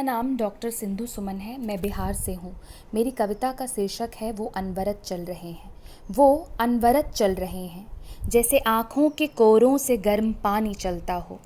मेरा नाम डॉक्टर सिंधु सुमन है। मैं बिहार से हूँ। मेरी कविता का शीर्षक है वो अनवरत चल रहे हैं। वो अनवरत चल रहे हैं, जैसे आँखों के कोरों से गर्म पानी चलता हो।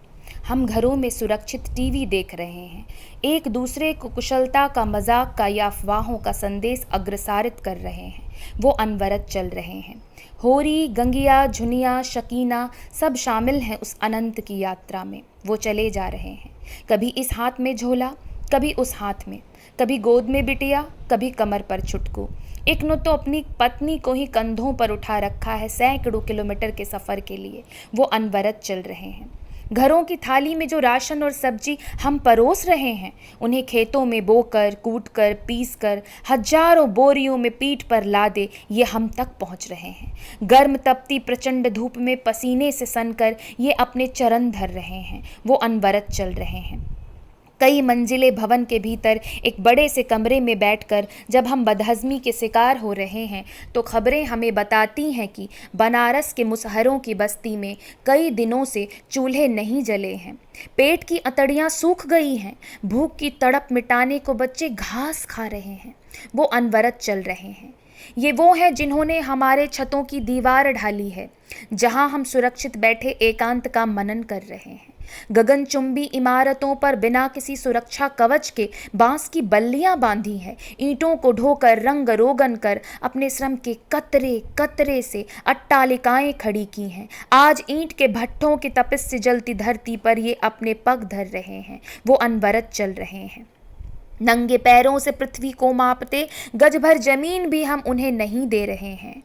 हम घरों में सुरक्षित टीवी देख रहे हैं, एक दूसरे को कुशलता का, मजाक का या अफवाहों का संदेश अग्रसारित कर रहे हैं। वो अनवरत चल रहे हैं। होरी, गंगिया, झुनिया, शकीना सब शामिल हैं उस अनंत की यात्रा में। वो चले जा रहे हैं, कभी इस हाथ में झोला, कभी उस हाथ में, कभी गोद में बिटिया, कभी कमर पर छुटकू। एक ने तो अपनी पत्नी को ही कंधों पर उठा रखा है सैकड़ों किलोमीटर के सफ़र के लिए। वो अनवरत चल रहे हैं। घरों की थाली में जो राशन और सब्जी हम परोस रहे हैं, उन्हें खेतों में बोकर, कूटकर, पीसकर, हजारों बोरियों में पीठ पर लादे ये हम तक पहुंच रहे हैं। गर्म तपती प्रचंड धूप में पसीने से सनकर ये अपने चरण धर रहे हैं। वो अनवरत चल रहे हैं। कई मंजिले भवन के भीतर एक बड़े से कमरे में बैठकर जब हम बदहज़मी के शिकार हो रहे हैं, तो खबरें हमें बताती हैं कि बनारस के मुसहरों की बस्ती में कई दिनों से चूल्हे नहीं जले हैं। पेट की अतड़ियाँ सूख गई हैं। भूख की तड़प मिटाने को बच्चे घास खा रहे हैं। वो अनवरत चल रहे हैं। ये वो हैं जिन्होंने हमारे छतों की दीवार ढाली है, जहां हम सुरक्षित बैठे एकांत का मनन कर रहे हैं। गगनचुंबी इमारतों पर बिना किसी सुरक्षा कवच के बांस की बल्लियां बांधी हैं। ईंटों को ढोकर, रंग रोगन कर अपने श्रम के कतरे कतरे से अट्टालिकाएं खड़ी की हैं। आज ईंट के भट्ठों की तपिश से जलती धरती पर ये अपने पग धर रहे हैं। वो अनवरत चल रहे हैं। नंगे पैरों से पृथ्वी को मापते गज भर जमीन भी हम उन्हें नहीं दे रहे हैं।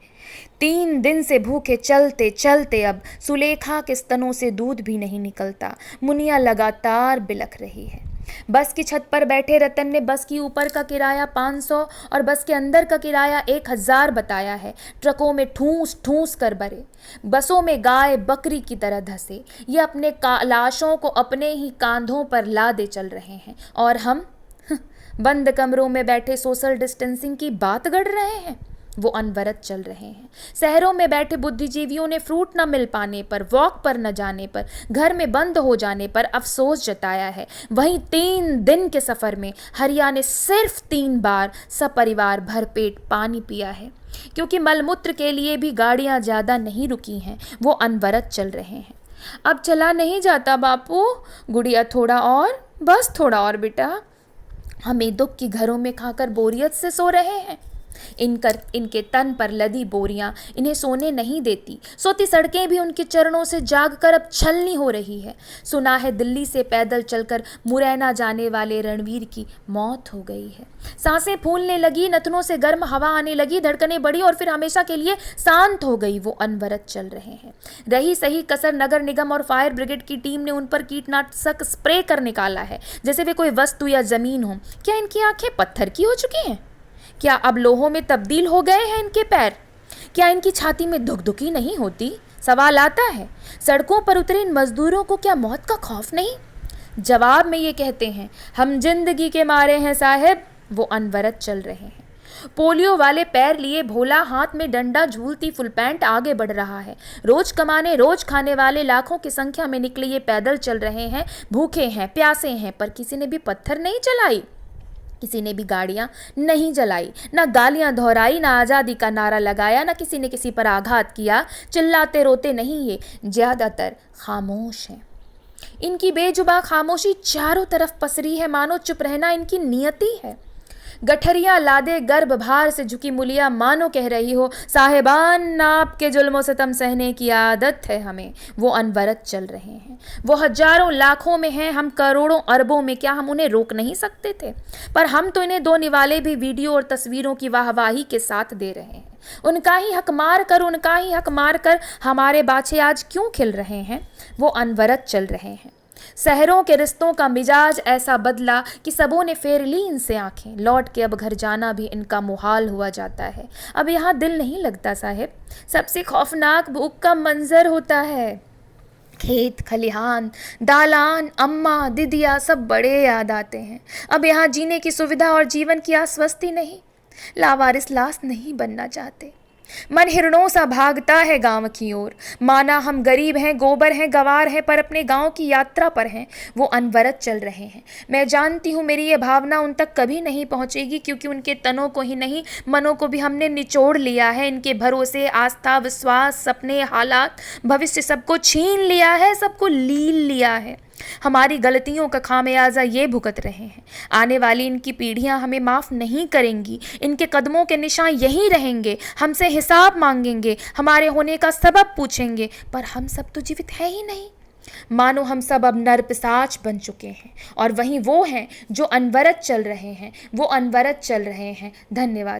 3 दिन से भूखे चलते चलते अब सुलेखा के स्तनों से दूध भी नहीं निकलता। मुनिया लगातार बिलख रही है। बस की छत पर बैठे रतन ने बस की ऊपर का किराया 500 और बस के अंदर का किराया 1000 बताया है। ट्रकों में ठूस ठूस कर भरे, बसों में गाय बकरी की तरह धसे। ये अपने लाशों को अपने ही कांधों पर लादे चल रहे हैं, और हम बंद कमरों में बैठे सोशल डिस्टेंसिंग की बात गढ़ रहे हैं। वो अनवरत चल रहे हैं। शहरों में बैठे बुद्धिजीवियों ने फ्रूट न मिल पाने पर, वॉक पर न जाने पर, घर में बंद हो जाने पर अफसोस जताया है। वहीं 3 दिन के सफ़र में हरिया ने सिर्फ 3 बार सपरिवार भरपेट पानी पिया है, क्योंकि मलमूत्र के लिए भी गाड़ियां ज़्यादा नहीं रुकी हैं। वो अनवरत चल रहे हैं। अब चला नहीं जाता बापू, गुड़िया थोड़ा और, बस थोड़ा और बेटा। हमें दुख की घरों में खाकर बोरियत से सो रहे हैं। इनके तन पर लदी बोरियां इन्हें सोने नहीं देती। सोती सड़कें भी उनके चरणों से जागकर अब छलनी हो रही है। सुना है दिल्ली से पैदल चलकर मुरैना जाने वाले रणवीर की मौत हो गई है। सांसें फूलने लगी, नथनों से गर्म हवा आने लगी, धड़कनें बढ़ी और फिर हमेशा के लिए शांत हो गई। वो अनवरत चल रहे हैं। रही सही कसर नगर निगम और फायर ब्रिगेड की टीम ने उन पर कीटनाशक स्प्रे कर निकाला है, जैसे वे कोई वस्तु या जमीन हो। क्या इनकी आंखें पत्थर की हो चुकी हैं? क्या अब लोहों में तब्दील हो गए हैं इनके पैर? क्या इनकी छाती में धुकधुकी नहीं होती? सवाल आता है, सड़कों पर उतरे इन मजदूरों को क्या मौत का खौफ नहीं? जवाब में ये कहते हैं, हम जिंदगी के मारे हैं साहब। वो अनवरत चल रहे हैं। पोलियो वाले पैर लिए भोला, हाथ में डंडा, झूलती फुल पैंट आगे बढ़ रहा है। रोज कमाने रोज खाने वाले लाखों की संख्या में निकले ये पैदल चल रहे हैं। भूखे हैं, प्यासे हैं, पर किसी ने भी पत्थर नहीं चलाई, किसी ने भी गाड़ियां नहीं जलाई, ना गालियां दोहराई, ना आज़ादी का नारा लगाया, ना किसी ने किसी पर आघात किया। चिल्लाते रोते नहीं, ये ज़्यादातर खामोश हैं। इनकी बेजुबान खामोशी चारों तरफ पसरी है, मानो चुप रहना इनकी नियति है। गठरियां लादे गर्भ भार से झुकी मुलिया मानो कह रही हो, साहेबान आपके जुल्मों सितम सहने की आदत है हमें। वो अनवरत चल रहे हैं। वो हजारों लाखों में हैं, हम करोड़ों अरबों में। क्या हम उन्हें रोक नहीं सकते थे? पर हम तो इन्हें 2 निवाले भी वीडियो और तस्वीरों की वाहवाही के साथ दे रहे हैं। उनका ही हक मार कर, उनका ही हक मार कर हमारे बाछे आज क्यों खिल रहे हैं? वो अनवरत चल रहे हैं। शहरों के रिश्तों का मिजाज ऐसा बदला कि सबों ने फेर ली इनसे आंखें। लौट के अब घर जाना भी इनका मुहाल हुआ जाता है। अब यहाँ दिल नहीं लगता साहेब। सबसे खौफनाक भूख का मंजर होता है। खेत खलिहान, दालान, अम्मा, दीदिया सब बड़े याद आते हैं। अब यहाँ जीने की सुविधा और जीवन की आश्वस्ति नहीं। लावारिस लाश नहीं बनना चाहते। मन हिरणों सा भागता है गांव की ओर, माना हम गरीब हैं, गोबर हैं, गंवार हैं, पर अपने गांव की यात्रा पर हैं, वो अनवरत चल रहे हैं। मैं जानती हूँ मेरी ये भावना उन तक कभी नहीं पहुँचेगी, क्योंकि उनके तनों को ही नहीं, मनों को भी हमने निचोड़ लिया है। इनके भरोसे, आस्था, विश्वास, सपने, हालात, भविष्य सबको छीन लिया है, सबको लील लिया है। हमारी गलतियों का खामियाजा ये भुगत रहे हैं। आने वाली इनकी पीढ़ियां हमें माफ़ नहीं करेंगी। इनके कदमों के निशान यहीं रहेंगे, हमसे हिसाब मांगेंगे, हमारे होने का सबब पूछेंगे, पर हम सब तो जीवित है ही नहीं। मानो हम सब अब नर पिशाच बन चुके हैं, और वहीं वो हैं जो अनवरत चल रहे हैं, वो अनवरत चल रहे हैं। धन्यवाद।